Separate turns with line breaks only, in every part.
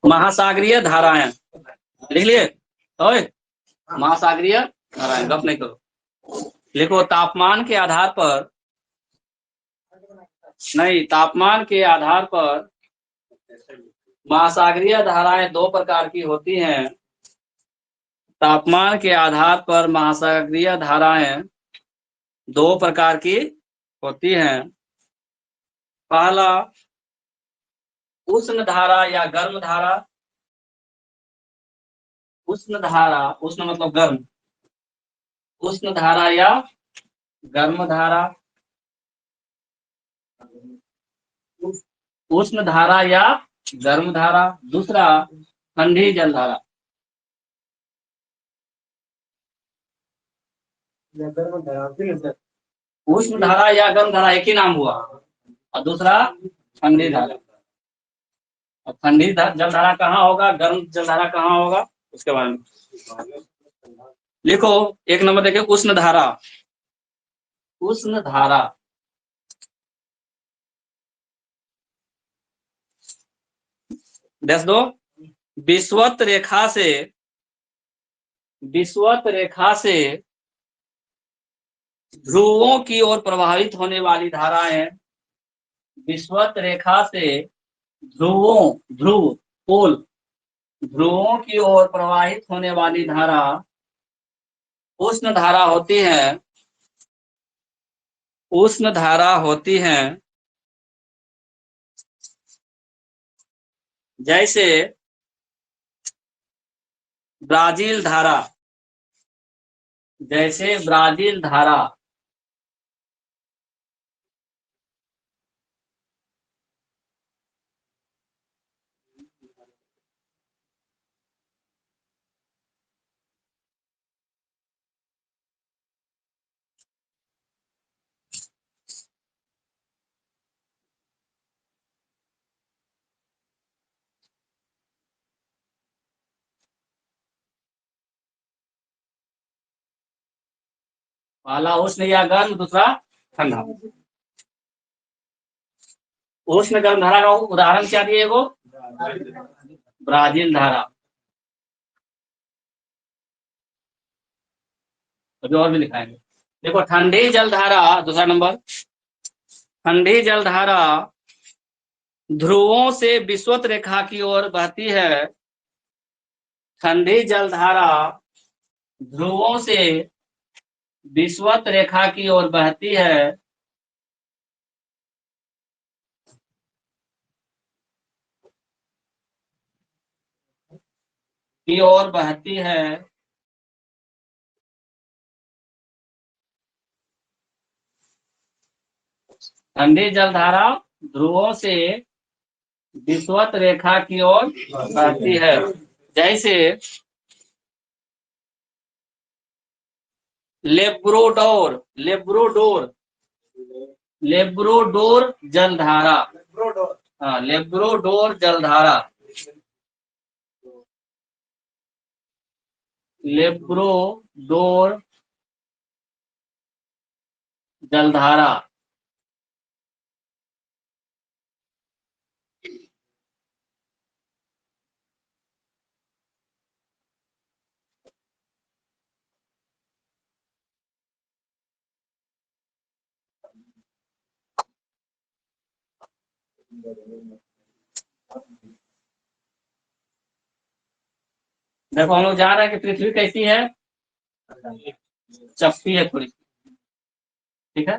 महासागरीय धाराएं लिख लिए। ओए महासागरीय धाराएं, गप नहीं करो। लिखो तापमान के आधार पर, नहीं, तापमान के आधार पर महासागरीय धाराएं दो प्रकार की होती हैं। तापमान के आधार पर महासागरीय धाराएं दो प्रकार की होती हैं। पहला उष्ण धारा या गर्म धारा। उष्ण धारा, उष्ण मतलब गर्म, उष्ण धारा या गर्म धारा। उष्ण धारा या गर्म धारा। दूसरा ठंडी जल धारा। उष्ण धारा या गर्म धारा एक ही नाम हुआ, और दूसरा ठंडी धारा। और ठंडी जल धारा कहाँ होगा, गर्म जल धारा कहाँ होगा, उसके बारे में लिखो। एक नंबर देखिए उष्ण धारा। उष्ण धारा देख दो, विषुवत रेखा से, विषुवत रेखा से ध्रुवों की ओर प्रवाहित होने वाली धाराएं। विषुवत रेखा से ध्रुवों, ध्रुव पोल, ध्रुवों की ओर प्रवाहित होने वाली धारा उष्ण धारा होती है। उष्ण धारा होती है। जैसे ब्राजील धारा, जैसे ब्राजील धारा। पहला उष्ण या गर्म, दूसरा ठंडा। उष्ण गर्म धारा का उदाहरण क्या दिए वो, ब्राजील धारा। अभी और भी लिखाएंगे। देखो ठंडी जल धारा, दूसरा नंबर, ठंडी जल धारा ध्रुवों से विषुवत रेखा की ओर बहती है। ठंडी जल धारा ध्रुवों से विषुवत रेखा की ओर बहती है। की ओर बहती है। ठंडी जल धारा ध्रुवों से विषुवत रेखा की ओर बहती है। जैसे लेब्रोडोर, लेब्रोडोर, लेब्रोडोर जलधारा। हाँ, लेब्रोडोर जलधारा, लेब्रोडोर जलधारा। देखो हम लोग जा रहे हैं कि पृथ्वी कैसी है, चपटी है थोड़ी, ठीक है,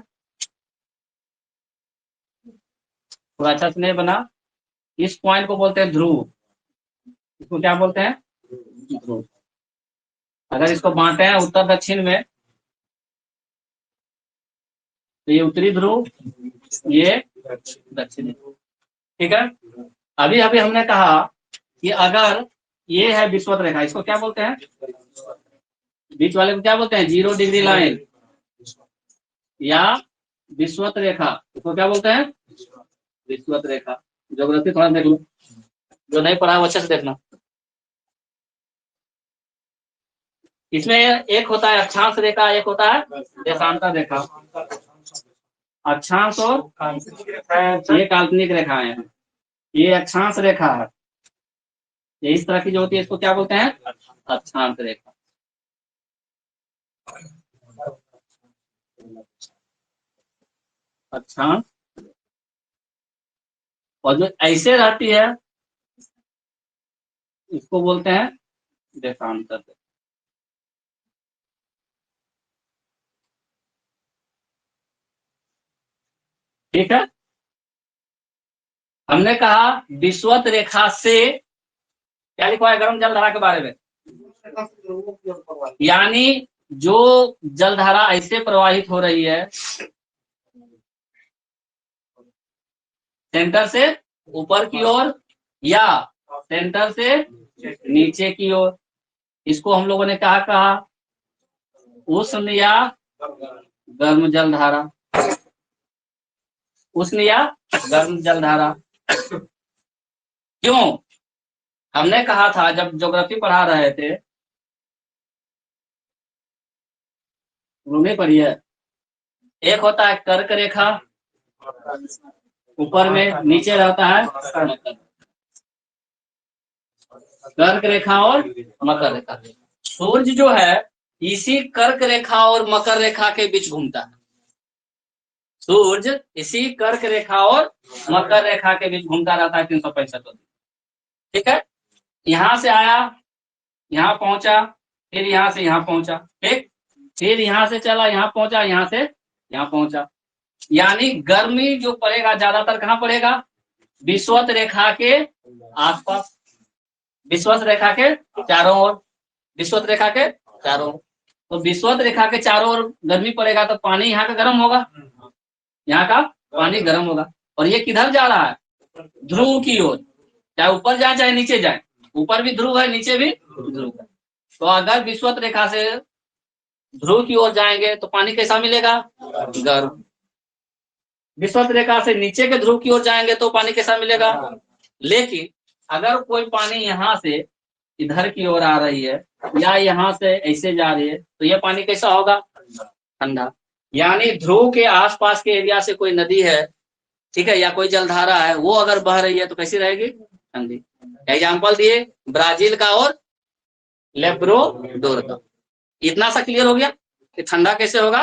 थोड़ा अच्छा से नहीं बना। इस पॉइंट को बोलते हैं ध्रुव। इसको क्या बोलते हैं, ध्रुव। अगर इसको बांटे हैं उत्तर दक्षिण में, तो ये उत्तरी ध्रुव, ये दक्षिणी ध्रुव, ठीक है। अभी अभी हमने कहा कि अगर ये है विषुवत रेखा, इसको क्या बोलते हैं, बीच वाले को क्या बोलते हैं, 0 डिग्री लाइन, या विषुवत रेखा, इसको क्या बोलते हैं, विषुवत रेखा। ज्योग्राफी थोड़ा देख लो, जो नहीं पढ़ा वो अच्छे से देखना। इसमें एक होता है अक्षांश रेखा, एक होता है देशांतर रेखा। अक्षांश और ये काल्पनिक रेखाएं हैं। ये अक्षांश रेखा है, ये इस तरह की जो होती है इसको क्या बोलते हैं? अक्षांश रेखा। अक्षांश। और जो ऐसे रहती है इसको बोलते हैं देशांतर रेखा। ठीक है। हमने कहा विषुवत रेखा से क्या लिखा है गर्म जलधारा के बारे में, यानी जो जलधारा ऐसे प्रवाहित हो रही है सेंटर से ऊपर की ओर या सेंटर से नीचे की ओर, इसको हम लोगों ने कहा उष्ण या गर्म जलधारा। उष्ण या गर्म जलधारा। क्यों? हमने कहा था जब ज्योग्राफी पढ़ा रहे थे, रूमे पढ़ी है, एक होता है कर्क रेखा ऊपर में, नीचे रहता है कर्क रेखा और मकर रेखा। सूर्य जो है इसी कर्क रेखा और मकर रेखा के बीच घूमता है। सूर्य इसी कर्क रेखा और मकर रेखा के बीच घूमता रहता है 365 दिन। ठीक है। यहां से आया, यहाँ पहुंचा, फिर यहाँ से यहाँ पहुंचा, ठीक, फिर यहाँ से चला यहाँ पहुंचा, यहाँ से यहाँ पहुंचा। यानी गर्मी जो पड़ेगा ज्यादातर कहाँ पड़ेगा? विषुवत रेखा के आसपास, विषुवत रेखा के चारों ओर, विषुवत रेखा के चारों ओर। तो विषुवत रेखा के चारों ओर गर्मी पड़ेगा तो पानी यहाँ का गर्म होगा, यहाँ का पानी गर्म होगा। और ये किधर जा रहा है? ध्रुव की ओर, चाहे ऊपर जाए चाहे नीचे जाए, ऊपर भी ध्रुव है नीचे भी ध्रुव है। तो अगर विषुवत रेखा से ध्रुव की ओर जाएंगे तो पानी कैसा मिलेगा? गर्म। विषुवत रेखा से नीचे के ध्रुव की ओर जाएंगे तो पानी कैसा मिलेगा? लेकिन अगर कोई पानी यहाँ से इधर की ओर आ रही है या यहाँ से ऐसे जा रही है तो ये पानी कैसा होगा? ठंडा। यानी ध्रुव के आसपास के एरिया से कोई नदी है, ठीक है, या कोई जलधारा है, वो अगर बह रही है तो कैसी रहेगी? ठंडी। एग्जाम्पल दिए ब्राजील का और लेब्रोडोर का। इतना सा क्लियर हो गया कि ठंडा कैसे होगा,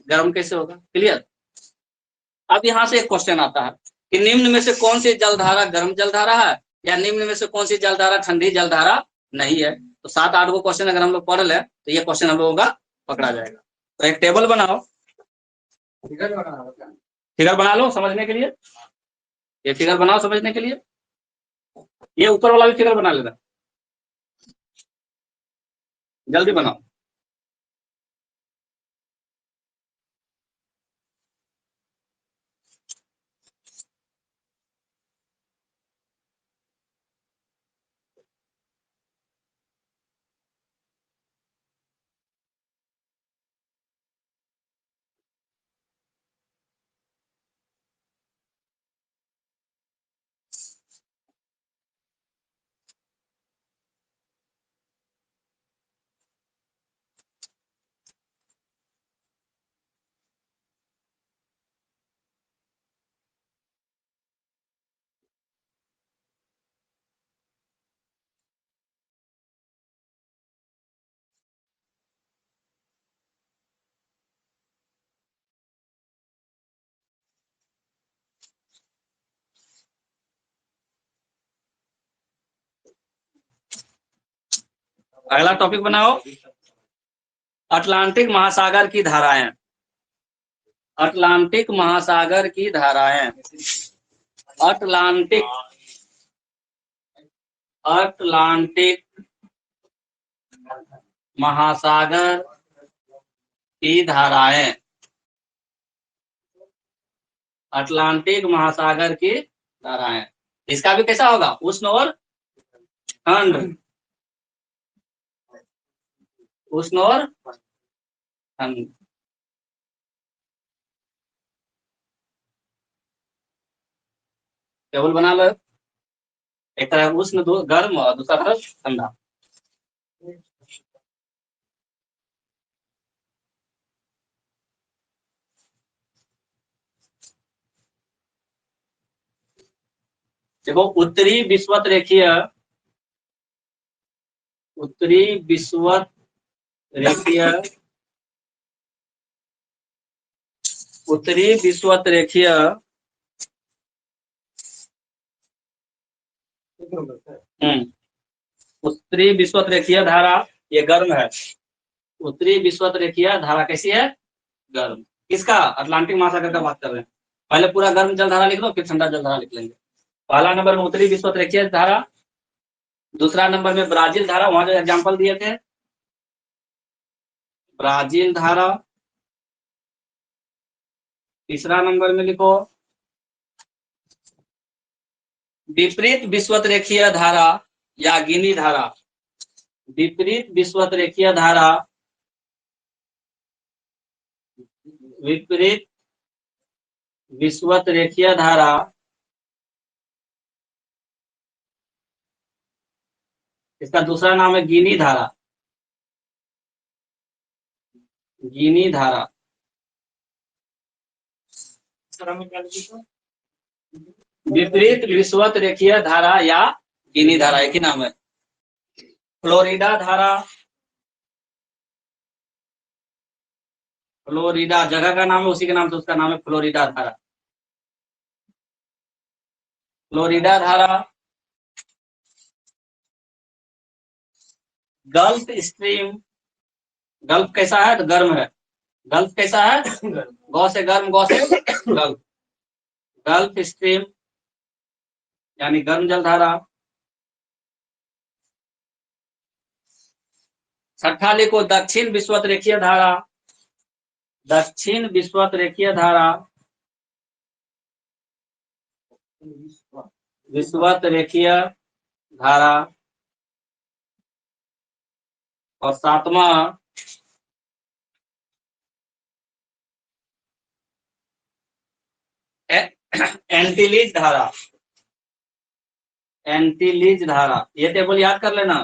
गर्म कैसे होगा। क्लियर। अब यहाँ से एक क्वेश्चन आता है कि निम्न में से कौन सी जलधारा गर्म जलधारा है या निम्न में से कौन सी जलधारा ठंडी जलधारा नहीं है। तो 7-8 को क्वेश्चन अगर हम लोग पढ़ ले तो ये क्वेश्चन हम लोगों का पकड़ा जाएगा। तो एक टेबल बनाओ, फिगर बना लो समझने के लिए, ये फिगर बनाओ समझने के लिए, ये ऊपर वाला भी फिगर बना लेना, जल्दी बनाओ। अगला टॉपिक बनाओ अटलांटिक महासागर की धाराएं। अटलांटिक महासागर की धाराएं। अटलांटिक, अटलांटिक महासागर की धाराएं। अटलांटिक महासागर की धाराएं। इसका भी कैसा होगा? उष्ण और ठंड। उष्ण और ठंड। टेबल बना लो, एक तरफ उष्ण गर्म और दूसरा तरफ ठंडा। देखो उत्तरी विषुवत रेखीय, उत्तरी विषुवत रेखीय, उत्तरी विषुवत रेखीय उत्तरी विषुवत रेखीय धारा ये गर्म है। उत्तरी विषुवत रेखीय धारा कैसी है? गर्म। किसका? अटलांटिक महासागर का बात कर रहे हैं। पहले पूरा गर्म जल धारा लिख लो, फिर ठंडा जल धारा लिख लेंगे। पहला नंबर में उत्तरी विषुवत रेखीय धारा, दूसरा नंबर में ब्राजील धारा, वहां जो एग्जाम्पल दिए थे ब्राजील धारा, तीसरा नंबर में लिखो विपरीत विषुवत रेखीय धारा या गिनी धारा, विपरीत विषुवत रेखीय धारा, विपरीत विषुवत रेखीय धारा, इसका दूसरा नाम है गिनी धारा, गिनी धारा। विपरीत विषुवत रेखीय धारा या गिनी धारा एक ही नाम है। फ्लोरिडा धारा, फ्लोरिडा जगह का नाम है, उसी के नाम से उसका नाम है फ्लोरिडा धारा, फ्लोरिडा धारा। गल्फ स्ट्रीम, गल्फ कैसा है? तो गर्म है। गल्फ कैसा है? गौ से गर्म, गौ से गल्फ, गल्फ स्ट्रीम यानी गर्म जल धारा। छठा लिखो दक्षिण विषुवत रेखीय धारा, दक्षिण विषुवत रेखीय धारा, विषुवत रेखीय धारा। और सातवां एंटीलीज धारा, एंटीलीज धारा, ये टेबल याद कर लेना,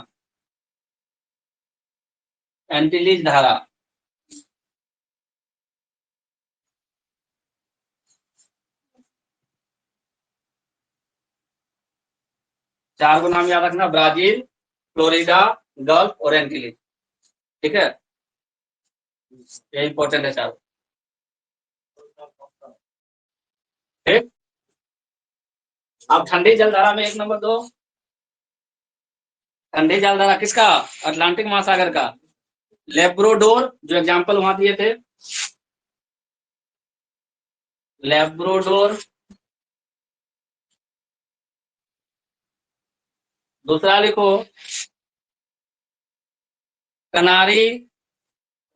एंटीलीज धारा। चार को नाम याद रखना, ब्राजील, फ्लोरिडा, गल्फ और एंटीलीज। ठीक है, ये इंपॉर्टेंट है चार। ठीक, अब ठंडी जलधारा में एक नंबर दो। ठंडी जलधारा किसका? अटलांटिक महासागर का। लेब्रोडोर, जो एग्जांपल वहां दिए थे, लेब्रोडोर। दूसरा लिखो कनारी,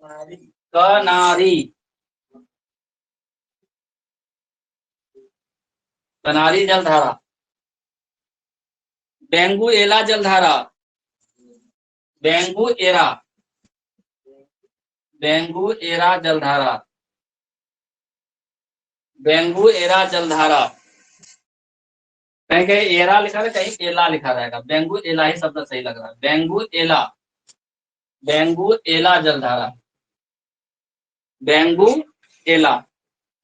कनारी, कनारी जलधारा। बेंगुएला जलधारा, बेंगुएरा, बेंगुएरा जलधारा, बेंगुएरा जलधारा। कहीं कहीं एरा लिखा है, कहीं एला लिखा रहेगा, बेंगुएला ही शब्द सही लग रहा है। बेंगुएला, बेंगुएला जलधारा, बेंगुएला।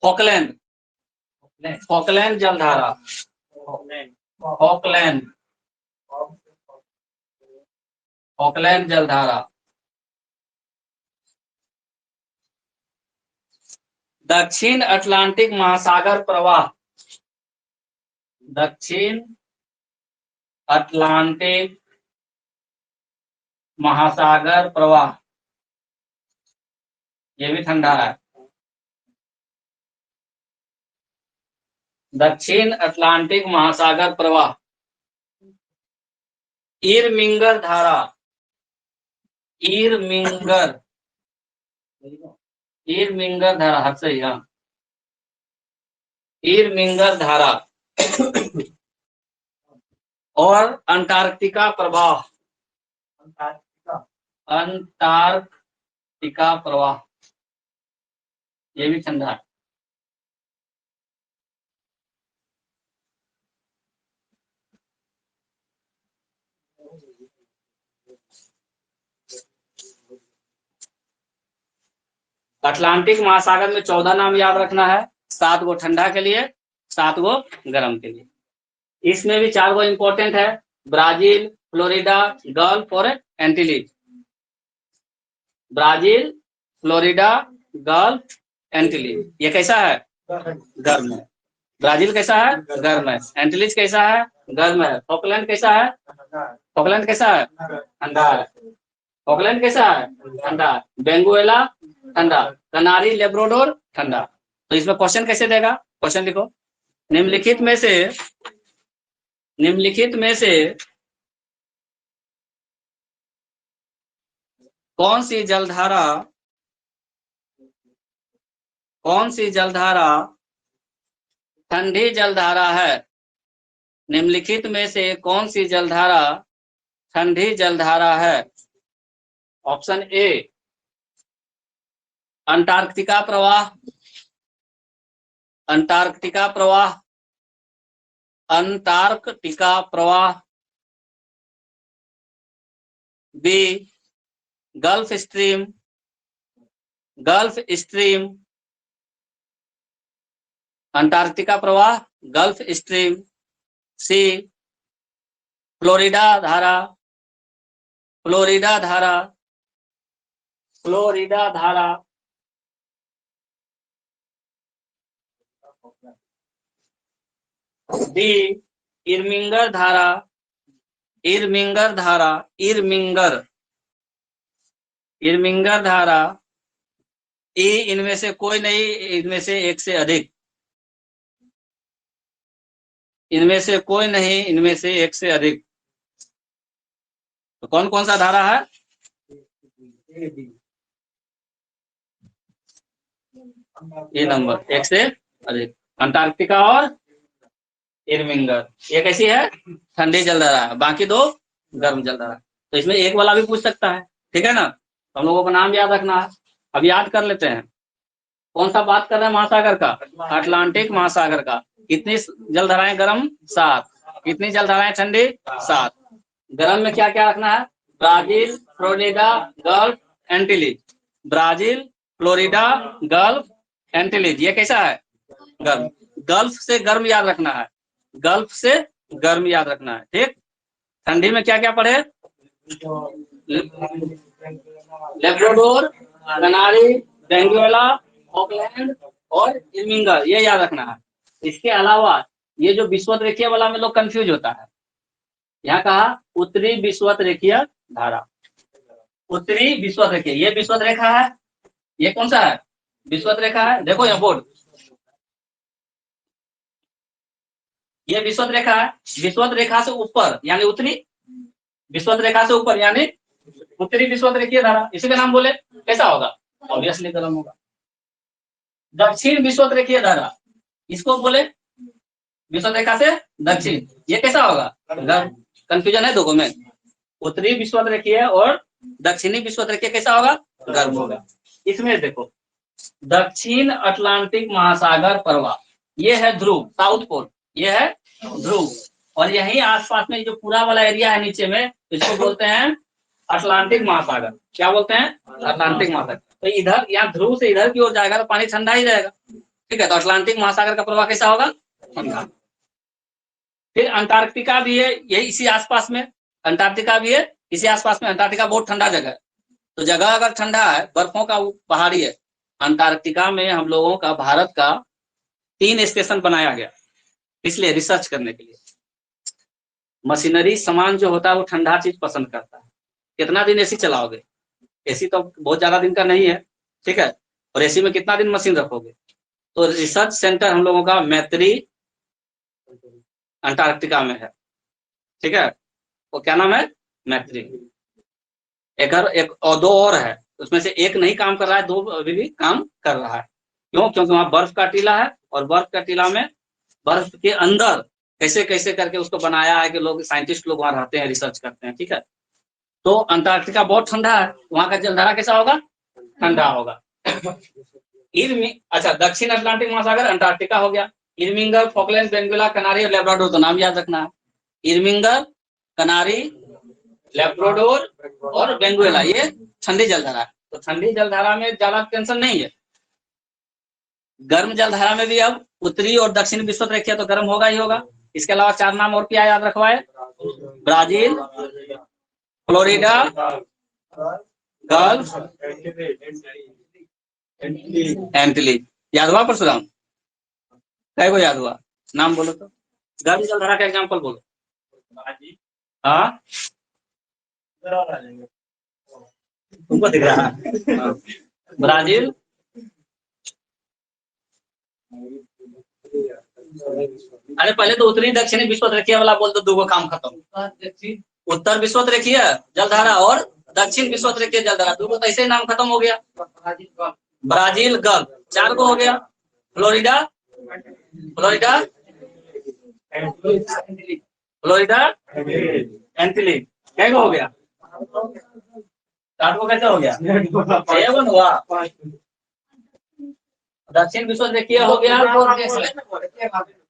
फॉकलैंड, फॉकलैंड जलधारा, फॉकलैंड, फॉकलैंड जलधारा। दक्षिण अटलांटिक महासागर प्रवाह, दक्षिण अटलांटिक महासागर प्रवाह, ये भी ठंडा है। दक्षिण अटलांटिक महासागर प्रवाह। इरमिंगर धारा, इरमिंगर, इरमिंगर धारा, हद सही। हाँ, इरमिंगर धारा। और अंटार्कटिका प्रवाह, अंटार्कटिका प्रवाह, ये भी ठंडा है। अटलांटिक महासागर में 14 नाम याद रखना है, 7 गो ठंडा के लिए, 7 गो गर्म के लिए। इसमें भी 4 गो इंपॉर्टेंट है, ब्राजील, फ्लोरिडा, गल्फ और Antilles. Brazil, Florida, Gulf, Antilles. ये कैसा है? गर्म है। ब्राजील कैसा है? गर्म है। एंटीलीज कैसा है? गर्म है। फॉकलैंड कैसा है? फॉकलैंड कैसा है? ठंडा है। फॉकलैंड कैसा है? ठंडा। वेनेजुएला ठंडा। कनारी, लेब्राडोर ठंडा। तो इसमें क्वेश्चन कैसे देगा? क्वेश्चन लिखो, निम्नलिखित में से कौन सी जलधारा ठंडी जलधारा है? निम्नलिखित में से कौन सी जलधारा ठंडी जलधारा है? ऑप्शन ए अंटार्कटिका प्रवाह, अंटार्कटिका प्रवाह, अंटार्कटिका प्रवाह। B gulf stream, gulf stream, Antarctica प्रवाह, गल्फ स्ट्रीम। सी फ्लोरिडा धारा, फ्लोरिडा धारा, फ्लोरिडा धारा। डी इरमिंगर धारा, इरमिंगर धारा, इरमिंगर, इरमिंगर धारा। ई इनमें से कोई नहीं, इनमें से एक से अधिक, इनमें से कोई नहीं, इनमें से एक से अधिक। तो कौन कौन सा धारा है? ये नंबर एक से अधिक, अंटार्कटिका और इरमिंगर। ये कैसी है? ठंडी जलधारा है, बाकी दो गर्म जलधारा। तो इसमें एक वाला भी पूछ सकता है, ठीक है ना। हम लोगों को नाम याद रखना है। अब याद कर लेते हैं, कौन सा बात कर रहे हैं? महासागर का, अटलांटिक महासागर का। कितनी जलधाराएं गर्म? 7। कितनी जलधाराएं ठंडी? 7। गर्म में क्या क्या रखना है? Brazil, Florida, Gulf, Antilles. Brazil, Florida, Gulf, Antilles. ये कैसा है? गर्म। गल्फ से गर्म याद रखना है, गल्फ से गर्म याद रखना है, ठीक। ठंडी में क्या क्या पढ़े? लेब्राडोर, कनारी, वेनेजुएला, ऑकलैंड और इरमिंगर, ये याद रखना है। इसके अलावा ये जो विषुवत रेखीय वाला में लोग कंफ्यूज होता है, यहाँ कहा उत्तरी विषुवत रेखीय धारा, उत्तरी विषुवत रेखीय। ये विषुवत रेखा है, ये कौन सा है? विषुवत रेखा है। देखो यहाँ बोर्ड, ये विषुवत रेखा है। विषुवत रेखा से ऊपर यानी उत्तरी, विषुवत रेखा से ऊपर यानी उत्तरी विषुवत रेखीय धारा। इसी का नाम बोले कैसा होगा? ऑब्वियसली गर्म होगा। दक्षिण विषुवत रेखीय धारा, इसको बोले विषुवत रेखा से दक्षिण, ये कैसा होगा? गर्म। कंफ्यूजन है दो में, उत्तरी विषुवत रेखीय और दक्षिणी विषुवत रेखीय कैसा होगा? गर्म होगा। इसमें देखो, दक्षिण अटलांटिक महासागर प्रवाह, ये है ध्रुव, साउथ पोल, ये है ध्रुव। और यही आसपास में जो पूरा वाला एरिया है नीचे में, इसको बोलते हैं अटलांटिक महासागर। क्या बोलते हैं? अटलांटिक महासागर। तो इधर यहाँ ध्रुव से इधर की ओर जाएगा तो पानी ठंडा ही रहेगा, ठीक है। तो अटलांटिक महासागर का प्रवाह कैसा होगा? ठंडा। फिर अंटार्कटिका भी है यही इसी आसपास में, अंटार्कटिका भी है इसी आसपास में। अंटार्कटिका बहुत ठंडा जगह है, तो जगह अगर ठंडा है, बर्फों का पहाड़ी है, अंटार्कटिका में हम लोगों का, भारत का 3 स्टेशन बनाया गया, इसलिए रिसर्च करने के लिए। मशीनरी सामान जो होता है वो ठंडा चीज पसंद करता है। कितना दिन एसी चलाओगे? एसी तो बहुत ज्यादा दिन का नहीं है, ठीक है। और एसी में कितना दिन मशीन रखोगे? तो रिसर्च सेंटर हम लोगों का मैत्री अंटार्कटिका में है, ठीक है। वो क्या नाम है? मैत्री। एक और 2 और है, उसमें से एक नहीं काम कर रहा है, 2 अभी भी काम कर रहा है। क्यों? क्योंकि वहां बर्फ का टीला है, और बर्फ का टीला में बर्फ के अंदर कैसे कैसे करके उसको बनाया है कि लोग, साइंटिस्ट लोग वहां रहते हैं, रिसर्च करते हैं, ठीक है। तो अंटार्कटिका बहुत ठंडा है, वहां का जलधारा कैसा होगा? ठंडा होगा। अच्छा, दक्षिण अटलांटिक महासागर अंटार्कटिका हो गया। इरमिंगर, फॉकलैंड, वेनेजुएला, कनारी और लेब्राडोर, तो नाम याद रखना है। इरमिंगर, कनारी, लेब्राडोर और वेनेजुएला, ये ठंडी जलधारा है। तो ठंडी जलधारा में ज्यादा टेंशन नहीं है। गर्म जलधारा में भी अब उत्तरी और दक्षिण विषुवत रेखीय तो गर्म होगा ही होगा, इसके अलावा 4 नाम और क्या याद रखवाए? Brazil, Florida, Gulf, Antilles. याद हुआ परशुराम? कई को याद हुआ? नाम बोलो तो। गर्भ जलधारा का एग्जाम्पल बोलो। हाँ, तुमको दिख रहा है? ब्राजील, अरे पहले तो उत्तरी दक्षिणी विश्व रेखीय वाला बोल दो, 2 काम खत्म। उत्तर विश्व रेखीय जलधारा और दक्षिण विश्व रेखीय जलधारा, 2 तो ऐसे ही नाम खत्म हो गया। ब्राजील, गल्फ, 4 को हो गया। फ्लोरिडा, फ्लोरिडा, फ्लोरिडा, एंटिली, क्या हो गया? 4 को कैसे हो गया? 7 हुआ। दक्षिण विश्व रेखीय हो गया।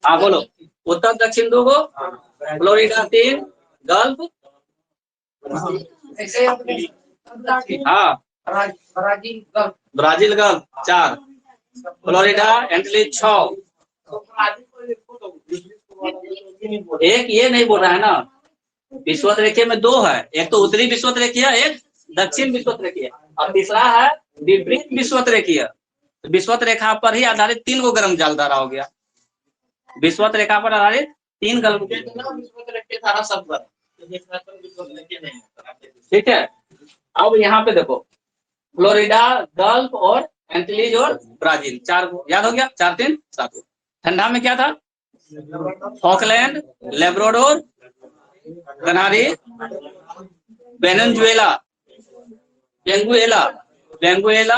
हाँ बोलो। उत्तर दक्षिण 2 को, फ्लोरिडा 3, गल्फ, हाँ ब्राजील गल्फ 4, फ्लोरिडा एंटिली 6। एक ये नहीं बोल रहा है ना, विश्व रेखीय में 2 है, एक तो उत्तरी विश्व रेखीय, एक दक्षिण विश्व रेखीय, और तीसरा है विपरीत विश्व रेखीय। विश्वत रेखा पर ही आधारित 3 को गर्म जलधारा हो गया। विश्वत रेखा पर आधारित 3 गर्म, ठीक है। अब यहाँ पे देखो, फ्लोरिडा, गल्फ और एंटिलीज और ब्राजील, 4 को याद हो गया। 4 3 7। ठंडा में क्या था? फॉकलैंड, लेब्राडोर, कनारी, वेनेजुएला, वेनेजुएला, वेनेजुएला,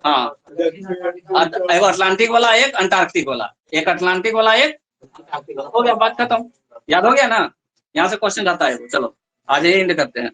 हाँ, एक अटलांटिक वाला, एक अंटार्कटिक वाला, एक अटलांटिक वाला, एक अंटार्कटिक वाला। हो गया, बात खत्म। याद हो गया ना? यहाँ से क्वेश्चन आता है। चलो आज एंड करते हैं।